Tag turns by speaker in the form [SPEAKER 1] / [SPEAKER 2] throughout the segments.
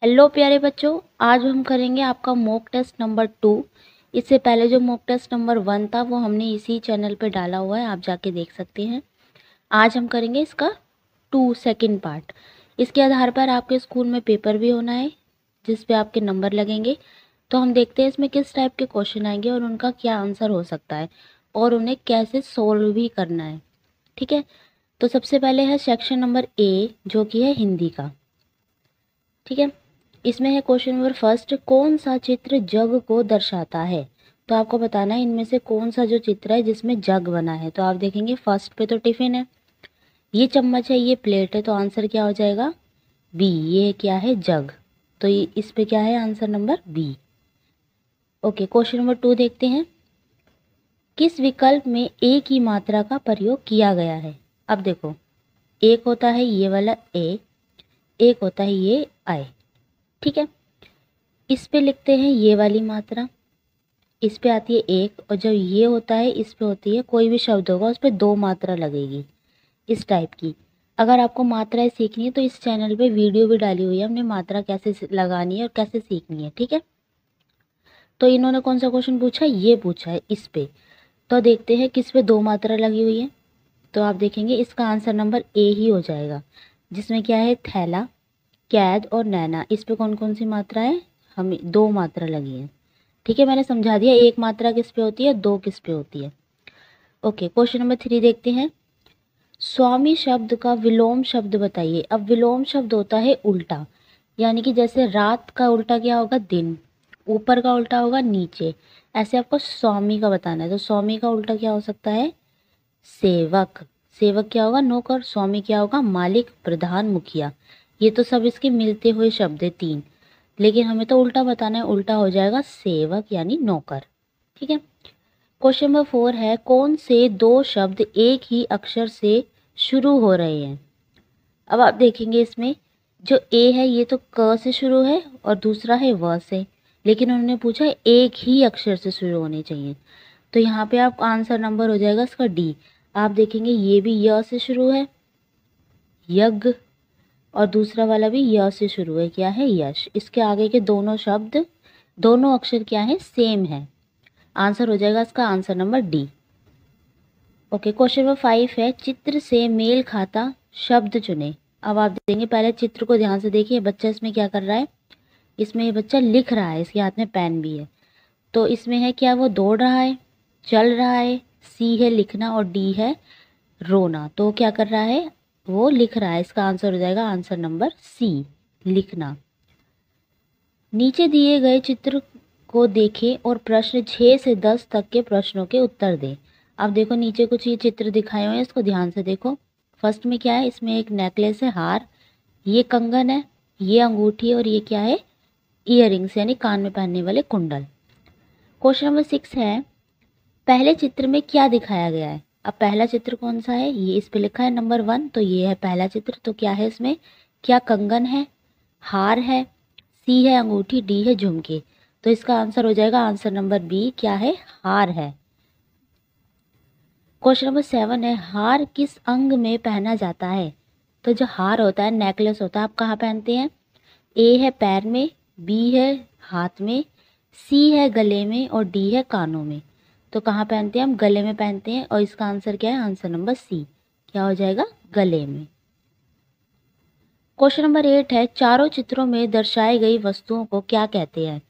[SPEAKER 1] Hello प्यारे बच्चों, आज हम करेंगे आपका मॉक टेस्ट नंबर 2। इससे पहले जो मॉक टेस्ट नंबर 1 था वो हमने इसी चैनल पे डाला हुआ है, आप जाके देख सकते हैं। आज हम करेंगे इसका 2 सेकंड पार्ट। इसके आधार पर आपके स्कूल में पेपर भी होना है जिस पे आपके नंबर लगेंगे। तो हम देखते हैं इसमें किस टाइप के क्वेश्चन आएंगे और उनका क्या आंसर हो सकता है और उन्हें कैसे सोल्व भी करना है। ठीक है, तो सबसे पहले है सेक्शन नंबर ए जो कि है हिंदी का। ठीक है, इसमें है क्वेश्चन नंबर फर्स्ट, कौन सा चित्र जग को दर्शाता है। तो आपको बताना है इनमें से कौन सा जो चित्र है जिसमें जग बना है। तो आप देखेंगे फर्स्ट पे तो टिफिन है, ये चम्मच है, ये प्लेट है, तो आंसर क्या हो जाएगा बी। ये क्या है जग, तो ये इस पे क्या है answer number B. Okay, question number 2 देखते हैं, किस विकल्प में ए की मात्रा का प्रयोग किया गया है। अब देखो, एक होता है ये वाला ए, एक होता है ये आई। ठीक है, इस पे लिखते हैं ये वाली मात्रा, इस पे आती है एक, और जब ये होता है इस पे होती है, कोई भी शब्द होगा उस पे 2 मात्रा लगेगी इस टाइप की। अगर आपको मात्राएं सीखनी है तो इस चैनल पे वीडियो भी डाली हुई है हमने, मात्रा कैसे लगानी है और कैसे सीखनी है। ठीक है, तो इन्होंने कौन सा क्वेश्चन पूछा है, ये पूछा है इस पे। तो देखते हैं किस पे 2 मात्रा लगी हुई है। तो आप देखेंगे इसका आंसर नंबर ए ही हो जाएगा, जिसमें क्या है थैला, कैद और नैना। इस पे कौन कौन सी मात्रा है, हमें 2 मात्रा लगी है। ठीक है, मैंने समझा दिया, एक मात्रा किस पे होती है, 2 किस पे होती है। ओके, क्वेश्चन नंबर 3 देखते हैं, स्वामी शब्द का विलोम शब्द बताइए। अब विलोम शब्द होता है उल्टा, यानी कि जैसे रात का उल्टा क्या होगा दिन, ऊपर का उल्टा होगा नीचे, ऐसे आपको स्वामी का बताना है। तो स्वामी का उल्टा क्या हो सकता है सेवक। सेवक क्या होगा नौकर, स्वामी क्या होगा मालिक, प्रधान, मुखिया। ये तो सब इसके मिलते हुए शब्द है 3, लेकिन हमें तो उल्टा बताना है, उल्टा हो जाएगा सेवक यानी नौकर। ठीक है, क्वेश्चन नंबर 4 है, कौन से 2 शब्द एक ही अक्षर से शुरू हो रहे हैं। अब आप देखेंगे इसमें जो ए है ये तो क से शुरू है और दूसरा है व से, लेकिन उन्होंने पूछा है एक ही अक्षर से शुरू होने चाहिए। तो यहाँ पे आप आंसर नंबर हो जाएगा इसका डी। आप देखेंगे ये भी य से शुरू है यज्ञ, और दूसरा वाला भी य से शुरू है, क्या है यश। इसके आगे के दोनों शब्द, दोनों अक्षर क्या है सेम है। आंसर हो जाएगा इसका answer number D. Okay, question number 5 है, चित्र से मेल खाता शब्द चुने। अब आप देखेंगे पहले चित्र को ध्यान से देखिए, बच्चा इसमें क्या कर रहा है, इसमें ये बच्चा लिख रहा है, इसके हाथ में पेन भी है। तो इसमें है क्या वो दौड़ रहा है, चल रहा है, सी है लिखना और डी है रोना। तो क्या कर रहा है वो लिख रहा है, इसका आंसर हो जाएगा आंसर नंबर सी लिखना। नीचे दिए गए चित्र को देखें और प्रश्न 6 से 10 तक के प्रश्नों के उत्तर दें। अब देखो नीचे कुछ ये चित्र दिखाए हुए हैं, इसको ध्यान से देखो। फर्स्ट में क्या है, इसमें एक नेकलेस है हार, ये कंगन है, ये अंगूठी, और ये क्या है ईयरिंग्स यानी कान में पहनने वाले कुंडल। क्वेश्चन नंबर 6 है, पहले चित्र में क्या दिखाया गया है। अब पहला चित्र कौन सा है, ये इस पे लिखा है नंबर 1, तो ये है पहला चित्र। तो क्या है इसमें, क्या कंगन है, हार है, सी है अंगूठी, डी है झुमके। तो इसका आंसर हो जाएगा आंसर नंबर बी, क्या है हार है। क्वेश्चन नंबर 7 है, हार किस अंग में पहना जाता है। तो जो हार होता है नेकलेस होता है, आप कहाँ पहनते हैं, ए है पैर में, बी है हाथ में, सी है गले में और डी है कानों में। तो कहाँ पहनते हैं हम, गले में पहनते हैं, और इसका आंसर क्या है आंसर नंबर सी, क्या हो जाएगा गले में। क्वेश्चन नंबर 8 है, चारों चित्रों में दर्शाई गई वस्तुओं को क्या कहते हैं।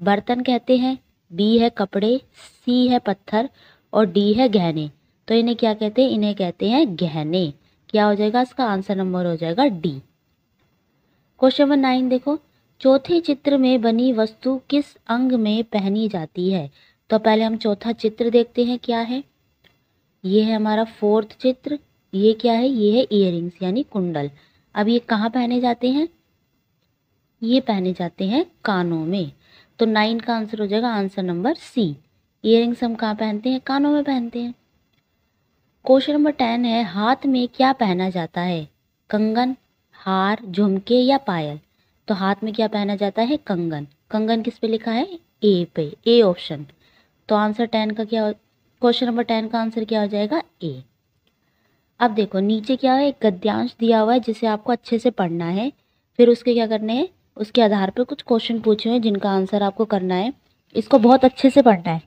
[SPEAKER 1] बर्तन कहते हैं, बी है कपड़े, सी है पत्थर और डी है गहने। तो इन्हें क्या कहते हैं, इन्हें कहते हैं गहने। क्या हो जाएगा इसका आंसर नंबर हो जाएगा डी। क्वेश्चन नंबर 9 देखो, चौथे चित्र में बनी वस्तु किस अंग में पहनी जाती है। तो पहले हम चौथा चित्र देखते हैं क्या है, ये है हमारा 4th चित्र, ये क्या है, ये है ईयरिंग्स यानी कुंडल। अब ये कहाँ पहने जाते हैं, ये पहने जाते हैं कानों में। तो 9 का आंसर हो जाएगा आंसर नंबर सी, ईयरिंग्स हम कहाँ पहनते हैं, कानों में पहनते हैं। क्वेश्चन नंबर 10 है, हाथ में क्या पहना जाता है, कंगन, हार, झुमके या पायल। तो हाथ में क्या पहना जाता है कंगन। कंगन किस पे लिखा है, ए पे, ए ऑप्शन। तो आंसर 10 का क्या, क्वेश्चन नंबर 10 का आंसर क्या हो जाएगा ए। अब देखो नीचे क्या है, एक गद्यांश दिया हुआ है जिसे आपको अच्छे से पढ़ना है, फिर उसके क्या करने हैं उसके आधार पर कुछ क्वेश्चन पूछे हुए हैं जिनका आंसर आपको करना है। इसको बहुत अच्छे से पढ़ना है।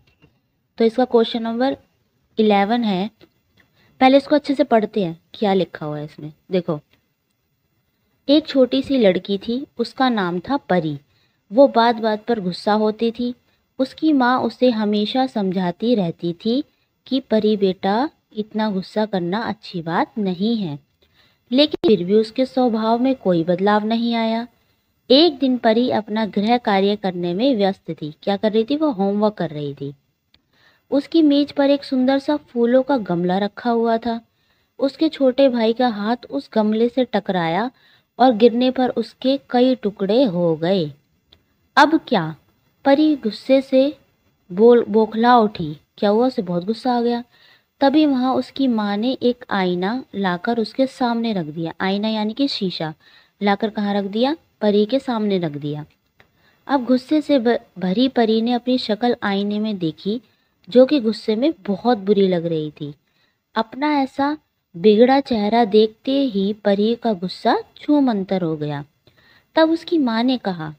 [SPEAKER 1] तो इसका क्वेश्चन नंबर 11 है। पहले इसको अच्छे से पढ़ते हैं क्या लिखा हुआ है इसमें। देखो, एक छोटी सी लड़की थी, उसका नाम था परी। वो बात बात पर गुस्सा होती थी। उसकी माँ उसे हमेशा समझाती रहती थी कि परी बेटा, इतना गुस्सा करना अच्छी बात नहीं है, लेकिन फिर भी उसके स्वभाव में कोई बदलाव नहीं आया। एक दिन परी अपना गृह कार्य करने में व्यस्त थी। क्या कर रही थी? वो होमवर्क कर रही थी। उसकी मेज पर एक सुंदर सा फूलों का गमला रखा हुआ था। उसके छोटे भाई का हाथ उस गमले से टकराया और गिरने पर उसके कई टुकड़े हो गए। अब क्या? परी गुस्से से बौखला उठी। क्या हुआ? उसे बहुत गुस्सा आ गया। तभी वहां उसकी माँ ने एक आईना लाकर उसके सामने रख दिया। आईना यानी कि शीशा लाकर कहाँ रख दिया? परी के सामने रख दिया। अब गुस्से से भरी परी ने अपनी शक्ल आईने में देखी, जो कि गुस्से में बहुत बुरी लग रही थी। अपना ऐसा बिगड़ा चेहरा देखते ही परी का गुस्सा छूमंतर हो गया। तब उसकी माँ ने कहा,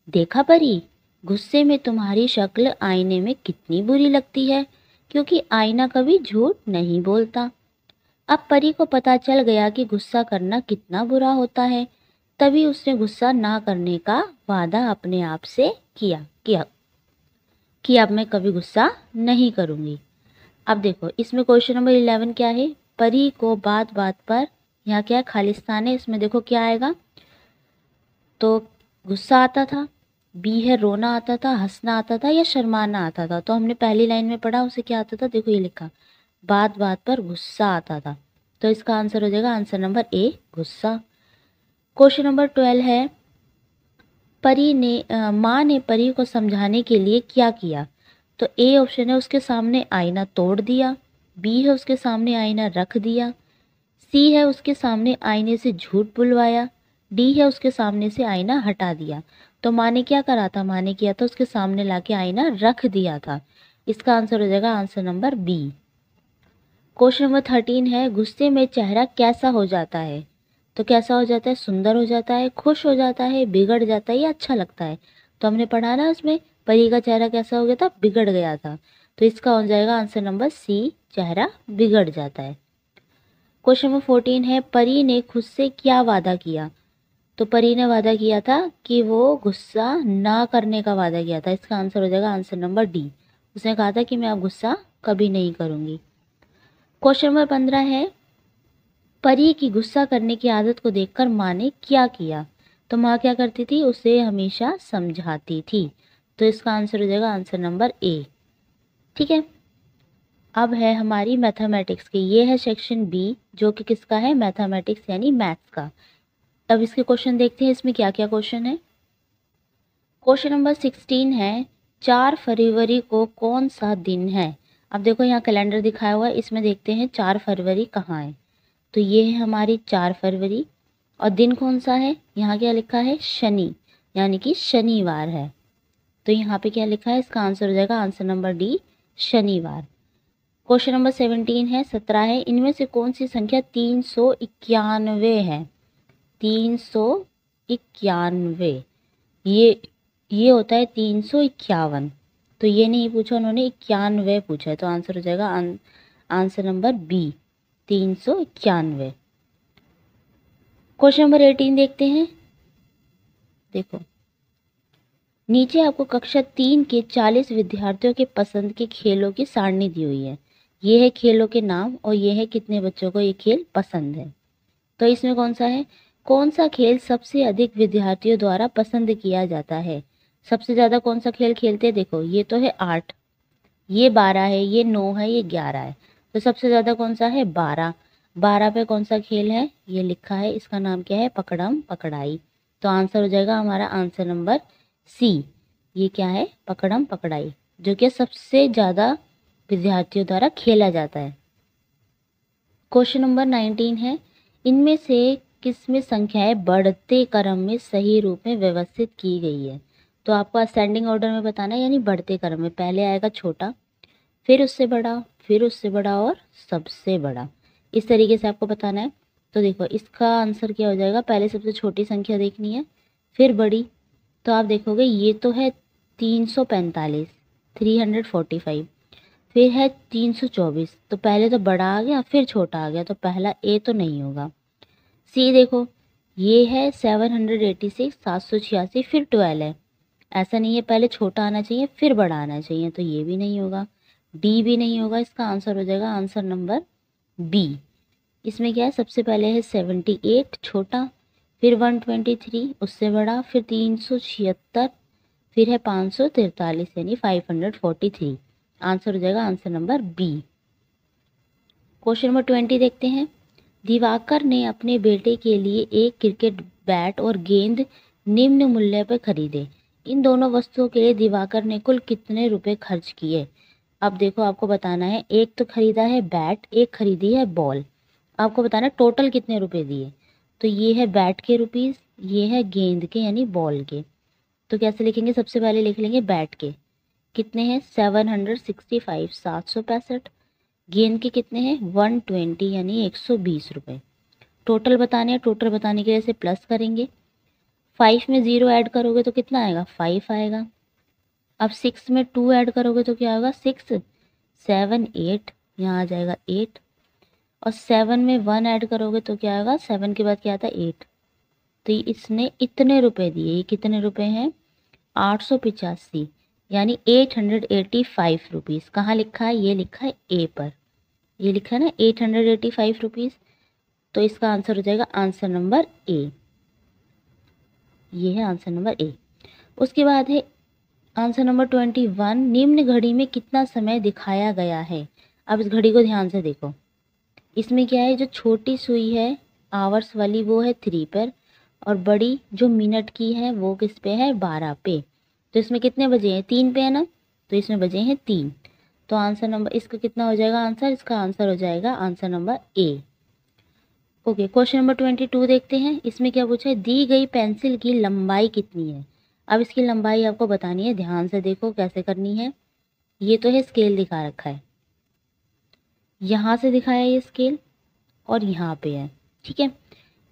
[SPEAKER 1] देखा परी, गुस्से में तुम्हारी शक्ल आईने में कितनी बुरी लगती है, क्योंकि आईना कभी झूठ नहीं बोलता। अब परी को पता चल गया कि गुस्सा करना कितना बुरा होता है। तभी उसने गुस्सा ना करने का वादा अपने आप से किया कि अब मैं कभी गुस्सा नहीं करूंगी। अब देखो, इसमें क्वेश्चन नंबर 11 क्या है? परी को बात बात पर, यहाँ क्या है? खालिस्तान है। इसमें देखो क्या आएगा? तो गुस्सा आता था, बी है रोना आता था, हंसना आता था या शर्माना आता था। तो हमने पहली लाइन में पढ़ा, उसे क्या आता था? देखो ये लिखा, बात बात पर गुस्सा आता था। तो इसका आंसर हो जाएगा आंसर नंबर ए, गुस्सा। क्वेश्चन नंबर 12 है, माँ ने परी को समझाने के लिए क्या किया? तो ए ऑप्शन है, उसके सामने आईना तोड़ दिया। बी है, उसके सामने आईना रख दिया। सी है, उसके सामने आईने से झूठ बुलवाया। डी है, उसके सामने से आईना हटा दिया। तो माँ ने क्या करा था? माँ ने किया था उसके सामने लाके आईना रख दिया था। इसका आंसर हो जाएगा answer number B. Question number 13 है, गुस्से में चेहरा कैसा हो जाता है? तो कैसा हो जाता है? सुंदर हो जाता है, खुश हो जाता है, बिगड़ जाता है या अच्छा लगता है? तो हमने पढ़ा ना उसमें, परी का चेहरा कैसा हो गया था? बिगड़ गया था। तो इसका हो जाएगा आंसर नंबर सी, चेहरा बिगड़ जाता है। क्वेश्चन नंबर 14 है, परी ने खुद से क्या वादा किया? तो परी ने वादा किया था कि वो गुस्सा ना करने का वादा किया था। इसका आंसर हो जाएगा आंसर नंबर डी। उसने कहा था कि मैं अब गुस्सा कभी नहीं करूंगी। क्वेश्चन नंबर 15 है, परी की गुस्सा करने की आदत को देखकर माँ ने क्या किया? तो माँ क्या करती थी? उसे हमेशा समझाती थी। तो इसका आंसर हो जाएगा आंसर नंबर ए। ठीक है, अब है हमारी मैथमेटिक्स की। ये है सेक्शन बी, जो कि किसका है? मैथमेटिक्स यानी मैथ्स का। अब इसके क्वेश्चन देखते हैं, इसमें क्या क्या क्वेश्चन है। क्वेश्चन नंबर 16 है, 4 फरवरी को कौन सा दिन है? अब देखो यहाँ कैलेंडर दिखाया हुआ है, इसमें देखते हैं 4 फरवरी कहाँ है। तो ये है हमारी 4 फरवरी, और दिन कौन सा है? यहाँ क्या लिखा है? शनि, यानी कि शनिवार है। तो यहाँ पे क्या लिखा है? इसका आंसर हो जाएगा आंसर नंबर डी, शनिवार। क्वेश्चन नंबर 17 है, 17 है, इनमें से कौन सी संख्या 391 है? 391, ये होता है 351। तो ये नहीं पूछा उन्होंने, 91 पूछा है। तो आंसर हो जाएगा answer number B, 391। Question number 18 देखते हैं। देखो, नीचे आपको कक्षा 3 के 40 विद्यार्थियों के पसंद के खेलों की सारणी दी हुई है। ये है खेलों के नाम और ये है कितने बच्चों को ये खेल पसंद है। तो इसमें कौन सा है? कौन सा खेल सबसे अधिक विद्यार्थियों द्वारा पसंद किया जाता है? सबसे ज़्यादा कौन सा खेल खेलते हैं? देखो, ये तो है 8, ये 12 है, ये 9 है, ये 11 है। तो सबसे ज़्यादा कौन सा है? 12। 12 पे कौन सा खेल है? ये लिखा है, इसका नाम क्या है? पकड़म पकड़ाई। तो आंसर हो जाएगा हमारा आंसर नंबर सी। ये क्या है? पकड़म पकड़ाई, जो कि सबसे ज़्यादा विद्यार्थियों द्वारा खेला जाता है। क्वेश्चन नंबर 19 है, इनमें से किसमें संख्याएं बढ़ते क्रम में सही रूप में व्यवस्थित की गई है? तो आपको असेंडिंग ऑर्डर में बताना है, यानी बढ़ते क्रम में। पहले आएगा छोटा, फिर उससे बड़ा, फिर उससे बड़ा और सबसे बड़ा। इस तरीके से आपको बताना है। तो देखो, इसका आंसर क्या हो जाएगा? पहले सबसे छोटी संख्या देखनी है, फिर बड़ी, तो आप देखोगे ये तो है 345, 345, फिर है 324, तो पहले तो बड़ा आ गया फिर छोटा आ गया, तो पहला ए तो नहीं होगा। सी देखो, ये है 786, 786, फिर 12 है, ऐसा नहीं है, पहले छोटा आना चाहिए फिर बड़ा आना चाहिए, तो ये भी नहीं होगा। डी भी नहीं होगा, इसका आंसर हो जाएगा आंसर नंबर बी। इसमें क्या है, सबसे पहले है 78 छोटा, फिर 123 उससे बड़ा, फिर 376, फिर है 543 यानी 543। आंसर हो जाएगा answer number B. Question number 20 देखते हैं। दिवाकर ने अपने बेटे के लिए एक क्रिकेट बैट और गेंद निम्न मूल्य पर खरीदे। इन दोनों वस्तुओं के लिए दिवाकर ने कुल कितने रुपए खर्च किए? अब देखो, आपको बताना है, एक तो खरीदा है बैट, एक खरीदी है बॉल। आपको बताना है टोटल कितने रुपए दिए। तो ये है बैट के रुपीस, ये है गेंद के यानी बॉल के। तो कैसे लिखेंगे, सबसे पहले लिख लेंगे बैट के कितने हैं 765, 765। गेंद के कितने हैं 120 यानी 120 रुपये। टोटल बताने हैं, टोटल बताने के लिए इसे प्लस करेंगे। 5 में 0 ऐड करोगे तो कितना आएगा 5 आएगा। अब 6 में 2 ऐड करोगे तो क्या होगा 6, 7, 8, यहाँ आ जाएगा 8। और 7 में 1 ऐड करोगे तो क्या आएगा, 7 के बाद क्या आता है 8। तो इसने इतने रुपए दिए, ये कितने रुपए हैं 885 यानी 885 रुपीज़। कहाँ लिखा है, ये लिखा है ए पर, ये लिखा है ना 885 रुपीज़। तो इसका आंसर हो जाएगा आंसर नंबर ए, ये है आंसर नंबर ए। उसके बाद है आंसर नंबर 21। निम्न घड़ी में कितना समय दिखाया गया है? अब इस घड़ी को ध्यान से देखो, इसमें क्या है, जो छोटी सुई है आवर्स वाली वो है 3 पर, और बड़ी जो मिनट की है वो किस पे है 12 पे। तो इसमें कितने बजे हैं 3 पे है ना, तो इसमें बजे हैं 3। तो आंसर नंबर इसका कितना हो जाएगा आंसर, इसका आंसर हो जाएगा answer number A. Okay, question number 22 देखते हैं। इसमें क्या पूछा है, दी गई पेंसिल की लंबाई कितनी है? अब इसकी लंबाई आपको बतानी है, ध्यान से देखो कैसे करनी है। ये तो है स्केल दिखा रखा है, यहाँ से दिखाया ये स्केल और यहाँ पे है, ठीक है,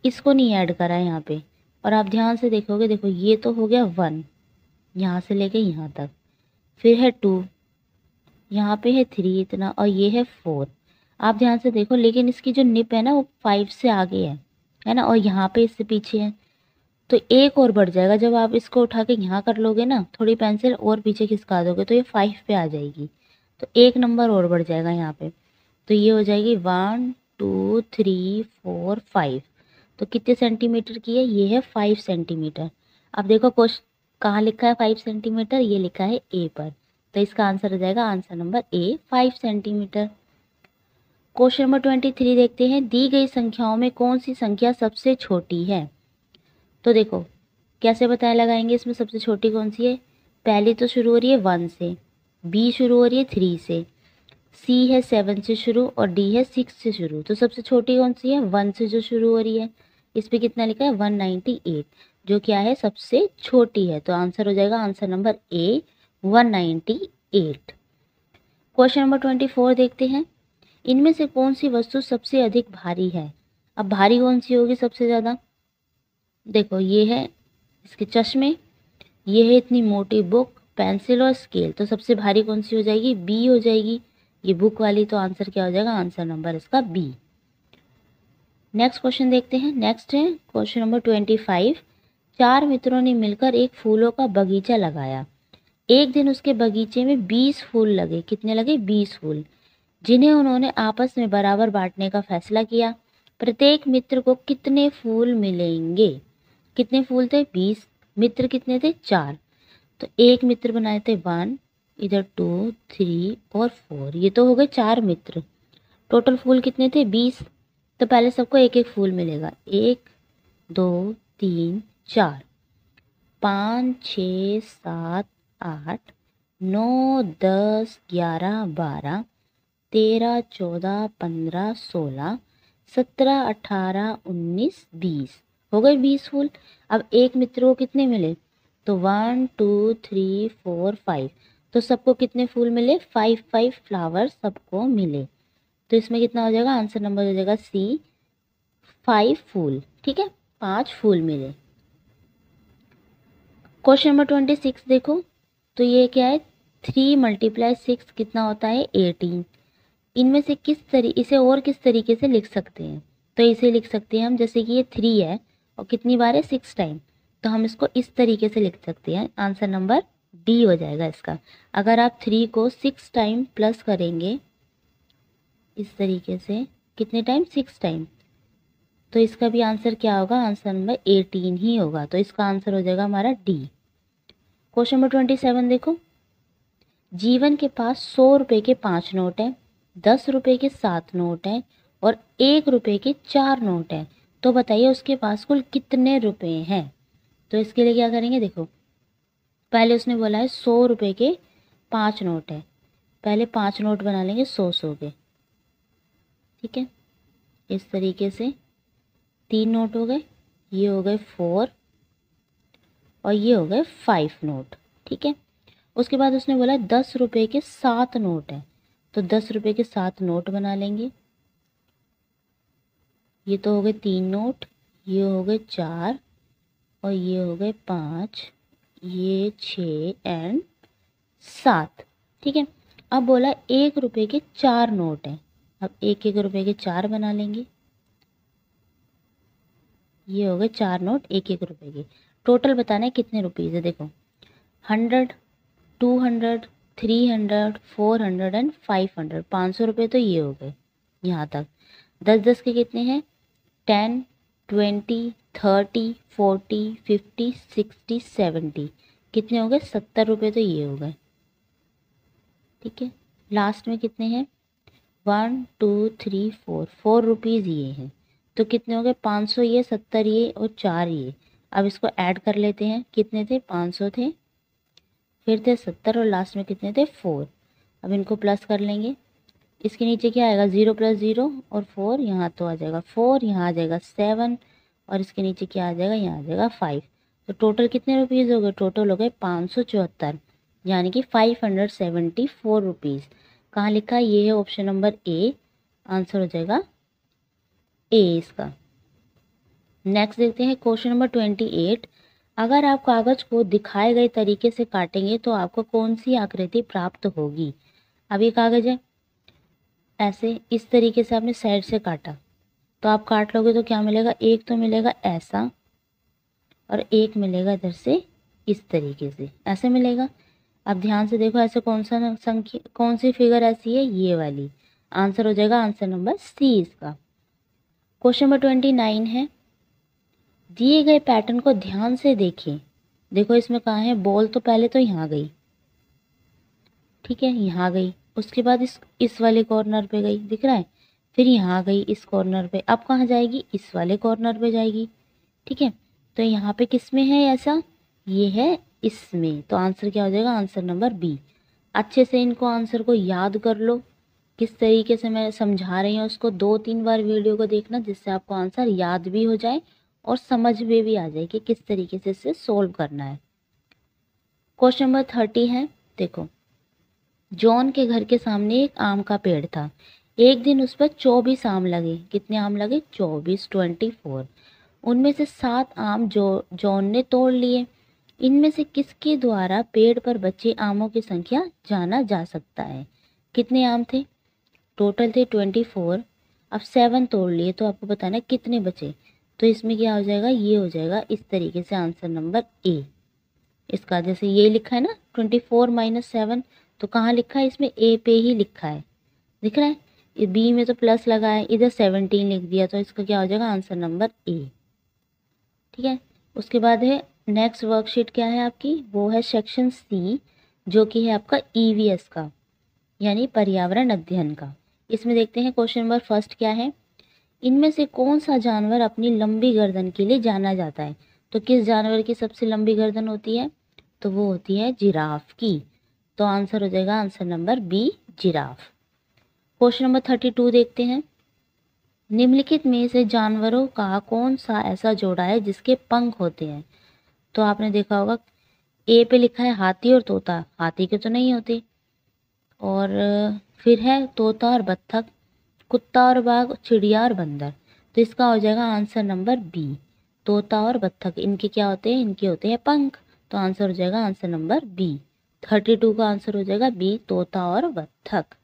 [SPEAKER 1] इसको नहीं ऐड करा है यहाँ पे। और आप ध्यान से देखोगे, देखो ये तो हो गया 1 यहाँ से लेके यहाँ तक, फिर है 2, यहाँ पे है 3 इतना, और ये है 4। आप ध्यान से देखो, लेकिन इसकी जो निप है ना वो 5 से आगे है ना, और यहाँ पे इससे पीछे है, तो एक और बढ़ जाएगा। जब आप इसको उठा के यहाँ कर लोगे ना, थोड़ी पेंसिल और पीछे खिसका दोगे तो ये 5 पे आ जाएगी, तो एक नंबर और बढ़ जाएगा यहाँ पे। तो ये हो जाएगी 1, 2, 3, 4, 5। तो कितने सेंटीमीटर की है, ये है 5 सेंटीमीटर। अब देखो क्वेश्चन कहाँ लिखा है 5 सेंटीमीटर, ये लिखा है ए पर, तो इसका आंसर हो जाएगा answer number A 5 centimetre. Question number 23 देखते हैं। दी गई संख्याओं में कौन सी संख्या सबसे छोटी है? तो देखो कैसे बताया लगाएंगे, इसमें सबसे छोटी कौन सी है, पहली तो शुरू हो रही है 1 से, बी शुरू हो रही है 3 से, सी है 7 से शुरू, और डी है 6 से शुरू। तो सबसे छोटी कौन सी है 1 से जो शुरू हो रही है, इस पे कितना लिखा है 198, जो क्या है सबसे छोटी है। तो आंसर हो जाएगा answer number A 198। Question number 24 देखते हैं। इनमें से कौन सी वस्तु सबसे अधिक भारी है? अब भारी कौन सी होगी सबसे ज़्यादा, देखो ये है इसके चश्मे, ये है इतनी मोटी बुक, पेंसिल और स्केल। तो सबसे भारी कौन सी हो जाएगी, बी हो जाएगी, ये बुक वाली। तो आंसर क्या हो जाएगा, आंसर नंबर इसका बी। नेक्स्ट क्वेश्चन देखते हैं। नेक्स्ट है क्वेश्चन नंबर 25। 4 मित्रों ने मिलकर एक फूलों का बगीचा लगाया। एक दिन उसके बगीचे में 20 फूल लगे। कितने लगे 20 फूल, जिन्हें उन्होंने आपस में बराबर बांटने का फैसला किया। प्रत्येक मित्र को कितने फूल मिलेंगे? कितने फूल थे 20, मित्र कितने थे 4, तो एक मित्र बनाए थे 1, इधर 2, 3 और 4, ये तो हो गए 4 मित्र। टोटल फूल कितने थे 20, तो पहले सबको एक एक फूल मिलेगा, 1, 2, 3, 4, 5, 6, 7, 8, 9, 10, 11, 12, 13, 14, 15, 16, 17, 18, 19, 20, हो गए 20 फूल। अब एक मित्र को कितने मिले, तो 1, 2, 3, 4, 5, तो सबको कितने फूल मिले 5 फ्लावर सबको मिले। तो इसमें कितना हो जाएगा, आंसर नंबर हो जाएगा सी 5 फूल, ठीक है 5 फूल मिले। क्वेश्चन नंबर 26 देखो, तो ये क्या है, 3 × 6 कितना होता है 18। इनमें से इसे और किस तरीके से लिख सकते हैं, तो इसे लिख सकते हैं हम, जैसे कि ये 3 है और कितनी बार है 6 टाइम, तो हम इसको इस तरीके से लिख सकते हैं। आंसर नंबर डी हो जाएगा इसका। अगर आप 3 को 6 टाइम प्लस करेंगे इस तरीके से, कितने टाइम 6 टाइम, तो इसका भी आंसर क्या होगा, आंसर नंबर 18 ही होगा। तो इसका आंसर हो जाएगा हमारा डी। क्वेश्चन नंबर 27 देखो, जीवन के पास 100 रुपए के 5 नोट हैं, 10 रुपए के 7 नोट हैं और 1 रुपए के 4 नोट हैं। तो बताइए उसके पास कुल कितने रुपए हैं। तो इसके लिए क्या करेंगे, देखो पहले उसने बोला है 100 रुपए के 5 नोट है, पहले 5 नोट बना लेंगे 100 के, ठीक है। इस तरीके से 3 नोट हो गए, ये हो गए 4 और ये हो गए 5 नोट, ठीक है। उसके बाद उसने बोला 10 रुपए के 7 नोट है, तो 10 रुपए के 7 नोट बना लेंगे। ये तो हो गए 3 नोट, ये हो गए 4 और ये हो गए 5, ये 6 एंड 7, ठीक है। अब बोला 1 रुपए के 4 नोट हैं, अब 1 रुपए के 4 बना लेंगे। ये हो गए 4 नोट 1 रुपए के। टोटल बताना है कितने रुपीज़ है, देखो 100, 200, 300, 400 एंड 500, 500 रुपये तो ये हो गए यहाँ तक। 10 के कितने हैं, 10, 20, 30, 40, 50, 60, 70, कितने हो गए 70 रुपये तो ये हो गए, ठीक है। लास्ट में कितने हैं, 1, 2, 3, 4, 4 रुपीज़ ये हैं, तो कितने हो गए 500 ये, 70 ये और 4 ये। अब इसको ऐड कर लेते हैं, कितने थे 500 थे, फिर थे 70 और लास्ट में कितने थे 4। अब इनको प्लस कर लेंगे, इसके नीचे क्या आएगा 0 + 0 और 4, यहाँ तो आ जाएगा 4, यहाँ आ जाएगा 7 और इसके नीचे क्या आ जाएगा, यहाँ आ जाएगा 5। तो टोटल कितने रुपीज़ हो गए, टोटल हो गए 574, यानी कि 574 रुपीज़। कहाँ लिखा है, ये है ऑप्शन नंबर ए, आंसर हो जाएगा ए इसका। नेक्स्ट देखते हैं क्वेश्चन नंबर 28। अगर आप कागज़ को दिखाए गए तरीके से काटेंगे तो आपको कौन सी आकृति प्राप्त होगी। अब ये कागज़ है, ऐसे इस तरीके से आपने साइड से काटा, तो आप काट लोगे तो क्या मिलेगा, एक तो मिलेगा ऐसा और एक मिलेगा इधर से इस तरीके से, ऐसे मिलेगा। अब ध्यान से देखो, ऐसे कौन सा संख्या, कौन सी फिगर ऐसी है, ये वाली। आंसर हो जाएगा आंसर नंबर सी इसका। क्वेश्चन नंबर 29 है, दिए गए पैटर्न को ध्यान से देखें। देखो इसमें कहाँ है, बॉल तो पहले तो यहाँ गई, ठीक है, यहाँ गई, उसके बाद इस वाले कॉर्नर पे गई, दिख रहा है, फिर यहाँ गई इस कॉर्नर पे, अब कहाँ जाएगी, इस वाले कॉर्नर पे जाएगी, ठीक है। तो यहाँ पे किस में है ऐसा, ये है इसमें, तो आंसर क्या हो जाएगा, आंसर नंबर बी। अच्छे से इनको आंसर को याद कर लो, किस तरीके से मैं समझा रही हूँ उसको 2-3 बार वीडियो को देखना, जिससे आपको आंसर याद भी हो जाए और समझ में भी आ जाए कि किस तरीके से इसे सोल्व करना है। क्वेश्चन नंबर 30 है, देखो जॉन के घर के सामने एक आम का पेड़ था। एक दिन उस पर 24 आम लगे। कितने आम लगे, 24, 24। उनमें से 7 आम जॉन ने तोड़ लिए। इनमें से किसके द्वारा पेड़ पर बचे आमों की संख्या जाना जा सकता है। कितने आम थे, टोटल थे 24, अब 7 तोड़ लिए, तो आपको बताना है कितने बचे। तो इसमें क्या हो जाएगा, ये हो जाएगा इस तरीके से, आंसर नंबर ए इसका। जैसे ये लिखा है ना 24 - 7, तो कहाँ लिखा है, इसमें ए पे ही लिखा है, दिख रहा है। बी में तो प्लस लगा है, इधर 17 लिख दिया, तो इसका क्या हो जाएगा, आंसर नंबर ए, ठीक है। उसके बाद है नेक्स्ट वर्कशीट, क्या है आपकी, वो है सेक्शन सी, जो कि है आपका ईवीएस का, यानी पर्यावरण अध्ययन का। इसमें देखते हैं क्वेश्चन नंबर फर्स्ट क्या है, इनमें से कौन सा जानवर अपनी लंबी गर्दन के लिए जाना जाता है। तो किस जानवर की सबसे लंबी गर्दन होती है, तो वो होती है जिराफ की। तो आंसर हो जाएगा answer number B, giraffe. Question number 32 देखते हैं, निम्नलिखित में से जानवरों का कौन सा ऐसा जोड़ा है जिसके पंख होते हैं। तो आपने देखा होगा ए पे लिखा है हाथी और तोता, हाथी के तो नहीं होते, और फिर है तोता और बत्तख, कुत्ता और बाघ, चिड़िया और बंदर। तो इसका हो जाएगा आंसर नंबर बी, तोता और बत्तख, इनके क्या होते हैं, इनके होते हैं पंख। तो आंसर हो जाएगा आंसर नंबर बी। 32 का आंसर हो जाएगा बी, तोता और बत्तख।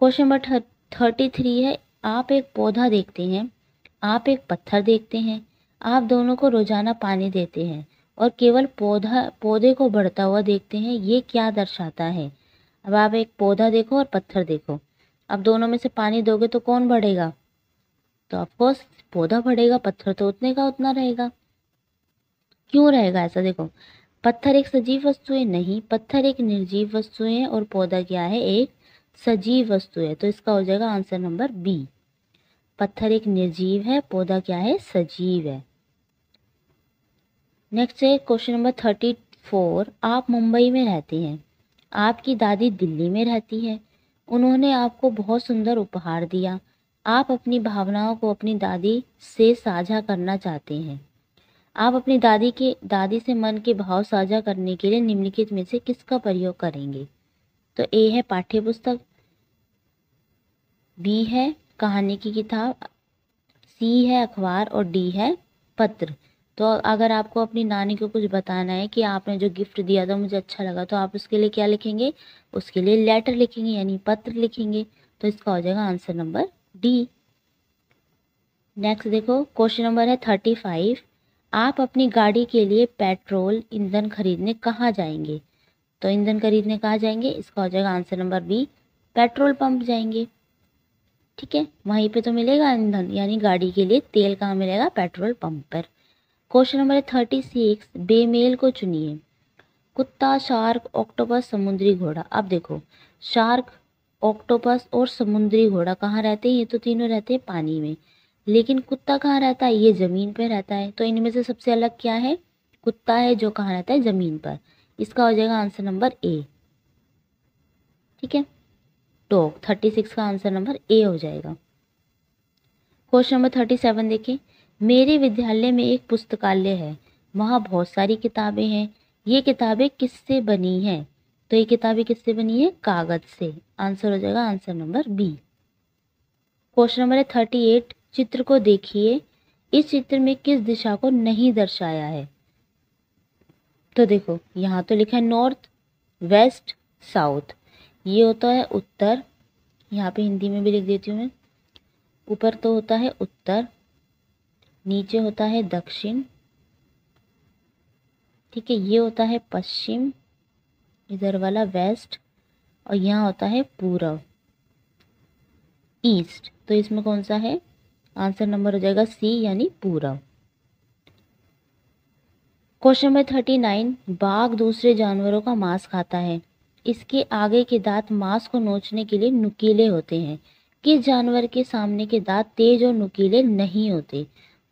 [SPEAKER 1] क्वेश्चन नंबर 33 है, आप एक पौधा देखते हैं, आप एक पत्थर देखते हैं, आप दोनों को रोजाना पानी देते हैं और केवल पौधे को बढ़ता हुआ देखते हैं, ये क्या दर्शाता है? अब आप एक पौधा देखो और पत्थर देखो, अब दोनों में से पानी दोगे तो कौन बढ़ेगा? तो ऑफकोर्स पौधा बढ़ेगा, पत्थर तो उतने का उतना रहेगा। क्यों रहेगा ऐसा? देखो, पत्थर एक सजीव वस्तु है? नहीं, पत्थर एक निर्जीव वस्तु है और पौधा क्या है? एक सजीव वस्तु है। तो इसका हो जाएगा आंसर नंबर बी। पत्थर एक निर्जीव है, पौधा क्या है? सजीव है। नेक्स्ट है क्वेश्चन नंबर 34, आप मुंबई में रहते हैं, आपकी दादी दिल्ली में रहती है, उन्होंने आपको बहुत सुंदर उपहार दिया, आप अपनी भावनाओं को अपनी दादी से साझा करना चाहते हैं। आप अपनी दादी से मन के भाव साझा करने के लिए निम्नलिखित में से किसका प्रयोग करेंगे? तो ए है पाठ्य पुस्तक, बी है कहानी की किताब, सी है अखबार और डी है पत्र। तो अगर आपको अपनी नानी को कुछ बताना है कि आपने जो गिफ्ट दिया था मुझे अच्छा लगा, तो आप उसके लिए क्या लिखेंगे? उसके लिए लेटर लिखेंगे, यानी पत्र लिखेंगे। तो इसका हो जाएगा आंसर नंबर डी। नेक्स्ट देखो, क्वेश्चन नंबर है 35, आप अपनी गाड़ी के लिए पेट्रोल ईंधन खरीदने कहाँ जाएंगे? तो ईंधन खरीदने कहाँ जाएंगे? इसका हो जाएगा answer number B, petrol pump जाएंगे। ठीक है, वहीं पे तो मिलेगा ईंधन, यानी गाड़ी के लिए तेल कहाँ मिलेगा? पेट्रोल पंप पर। क्वेश्चन नंबर 36, बेमेल को चुनिए। कुत्ता, शार्क, ऑक्टोपस, समुद्री घोड़ा। अब देखो, शार्क, ऑक्टोपस और समुद्री घोड़ा कहाँ रहते हैं? ये तो तीनों रहते हैं पानी में, लेकिन कुत्ता कहाँ रहता है? ये जमीन पे रहता है। तो इनमें से सबसे अलग क्या है? कुत्ता है, जो कहाँ रहता है? जमीन पर। इसका हो जाएगा आंसर नंबर ए। ठीक है, डॉग 36 का आंसर नंबर ए हो जाएगा। क्वेश्चन नंबर 37 देखिए, मेरे विद्यालय में एक पुस्तकालय है, वहाँ बहुत सारी किताबें हैं, ये किताबें किससे बनी हैं? तो ये किताबें किससे बनी है? कागज से। आंसर हो जाएगा answer number B. Question number 38, चित्र को देखिए, इस चित्र में किस दिशा को नहीं दर्शाया है? तो देखो, यहाँ तो लिखा है नॉर्थ, वेस्ट, साउथ। ये होता है उत्तर, यहाँ पे हिंदी में भी लिख देती हूँ मैं। ऊपर तो होता है उत्तर, नीचे होता है दक्षिण, ठीक है, ये होता है पश्चिम, इधर वाला वेस्ट, और यहाँ होता है पूरब, ईस्ट। तो इसमें कौन सा है? आंसर नंबर हो जाएगा सी, यानी पूरब। क्वेश्चन नंबर 39, बाघ दूसरे जानवरों का मांस खाता है, इसके आगे के दांत मांस को नोचने के लिए नुकीले होते हैं, किस जानवर के सामने के दांत तेज और नुकीले नहीं होते?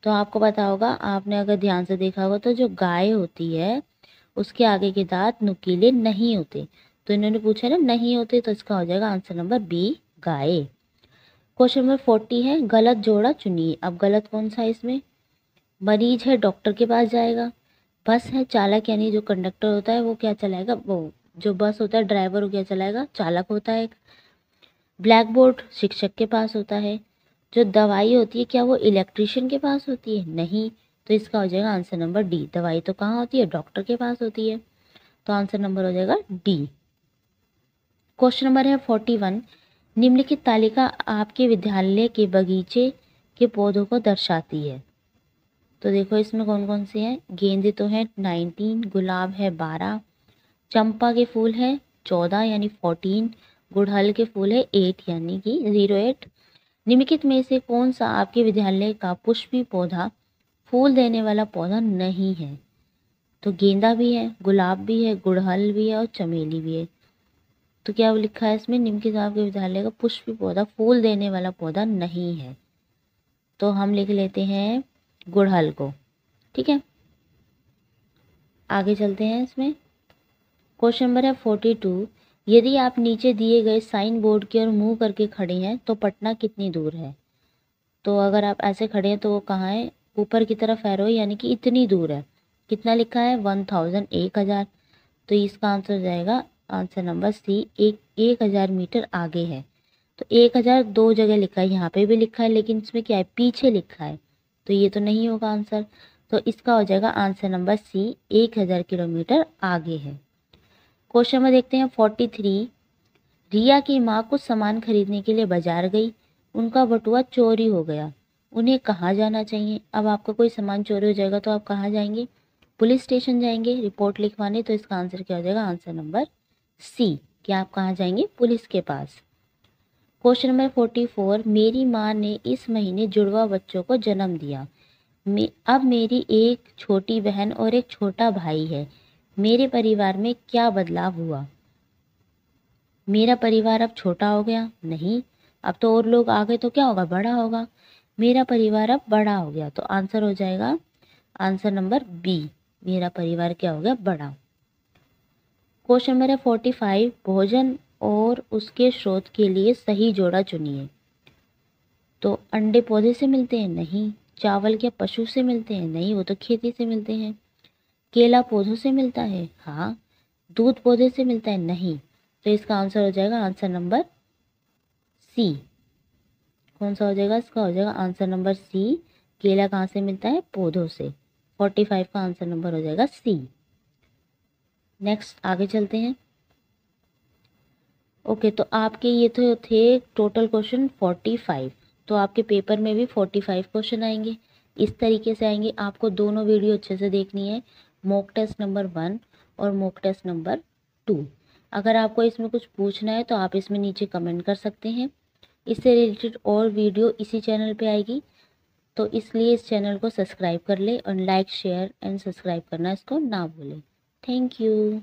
[SPEAKER 1] तो आपको पता होगा, आपने अगर ध्यान से देखा होगा, तो जो गाय होती है उसके आगे के दांत नुकीले नहीं होते। तो इन्होंने पूछा ना नहीं होते, तो इसका हो जाएगा आंसर नंबर बी, गाय। क्वेश्चन नंबर 40 है, गलत जोड़ा चुनिए। अब गलत कौन सा है इसमें? मरीज है, डॉक्टर के पास जाएगा। बस है, चालक यानी जो कंडक्टर होता है वो क्या चलाएगा? वो जो बस होता है ड्राइवर वो क्या चलाएगा? चालक होता है। ब्लैक बोर्ड शिक्षक के पास होता है। जो दवाई होती है क्या वो इलेक्ट्रिशियन के पास होती है? नहीं। तो इसका हो जाएगा आंसर नंबर डी, दवाई तो कहाँ होती है? डॉक्टर के पास होती है। तो आंसर नंबर हो जाएगा डी। क्वेश्चन नंबर है 41, निम्नलिखित तालिका आपके विद्यालय के बगीचे के पौधों को दर्शाती है। तो देखो, इसमें कौन कौन से हैं? गेंदे तो है 19, गुलाब है 12, चंपा के फूल है 14 यानी 14, गुड़हल के फूल है 8 यानी कि 08। निम्नलिखित में से कौन सा आपके विद्यालय का पुष्पी पौधा, फूल देने वाला पौधा नहीं है? तो गेंदा भी है, गुलाब भी है, गुड़हल भी है और चमेली भी है। तो क्या लिखा है इसमें? निम्नलिखित आपके विद्यालय का पुष्पी पौधा, फूल देने वाला पौधा नहीं है। तो हम लिख लेते हैं गुड़हल को। ठीक है, आगे चलते हैं इसमें। क्वेश्चन नंबर है 42, यदि आप नीचे दिए गए साइन बोर्ड की ओर मुंह करके खड़े हैं तो पटना कितनी दूर है? तो अगर आप ऐसे खड़े हैं तो वो कहाँ है? ऊपर की तरफ एरो, यानी कि इतनी दूर है। कितना लिखा है? 1000, 1000। तो इसका आंसर हो जाएगा आंसर नंबर सी, 1000 मीटर आगे है। तो 1000 दो जगह लिखा है, यहाँ पे भी लिखा है, लेकिन इसमें क्या है? पीछे लिखा है, तो ये तो नहीं होगा आंसर। तो इसका हो जाएगा आंसर नंबर सी, 1000 किलोमीटर आगे है। क्वेश्चन नंबर देखते हैं 43। रिया की माँ कुछ सामान खरीदने के लिए बाजार गई, उनका बटुआ चोरी हो गया, उन्हें कहाँ जाना चाहिए? अब आपका कोई सामान चोरी हो जाएगा तो आप कहाँ जाएंगे? पुलिस स्टेशन जाएंगे रिपोर्ट लिखवाने। तो इसका आंसर क्या हो जाएगा? आंसर नंबर सी, कि आप कहाँ जाएंगे? पुलिस के पास। Question number 44। मेरी माँ ने इस महीने जुड़वा बच्चों को जन्म दिया। अब मेरी एक छोटी बहन और एक छोटा भाई है, मेरे परिवार में क्या बदलाव हुआ? मेरा परिवार अब छोटा हो गया? नहीं, अब तो और लोग आ गए तो क्या होगा? बड़ा होगा। मेरा परिवार अब बड़ा हो गया, तो आंसर हो जाएगा आंसर नंबर बी, मेरा परिवार क्या हो गया? बड़ा। Question number 45। भोजन और उसके स्रोत के लिए सही जोड़ा चुनिए। तो अंडे पौधे से मिलते हैं? नहीं। चावल क्या पशु से मिलते हैं? नहीं, वो तो खेती से मिलते हैं। केला पौधों से मिलता है? हाँ। दूध पौधे से मिलता है? नहीं। तो इसका आंसर हो जाएगा आंसर नंबर सी। कौन सा हो जाएगा? इसका हो जाएगा आंसर नंबर सी। केला कहाँ से मिलता है? पौधों से। 45 का आंसर नंबर हो जाएगा सी। नेक्स्ट आगे चलते हैं। ओके, तो आपके ये तो थे टोटल क्वेश्चन 45। तो आपके पेपर में भी 45 क्वेश्चन आएंगे। इस तरीके से आएंगे। आपको दोनों वीडियो अच्छे से देखनी है, मॉक टेस्ट नंबर 1 और मॉक टेस्ट नंबर 2। अगर आपको इसमें कुछ पूछना है तो आप इसमें नीचे कमेंट कर सकते हैं। इससे रिलेटेड और वीडियो इसी चैनल पे आएगी, तो इसलिए इस चैनल को सब्सक्राइब कर ले और लाइक शेयर एंड सब्सक्राइब करना इसको ना भूलें। Thank you.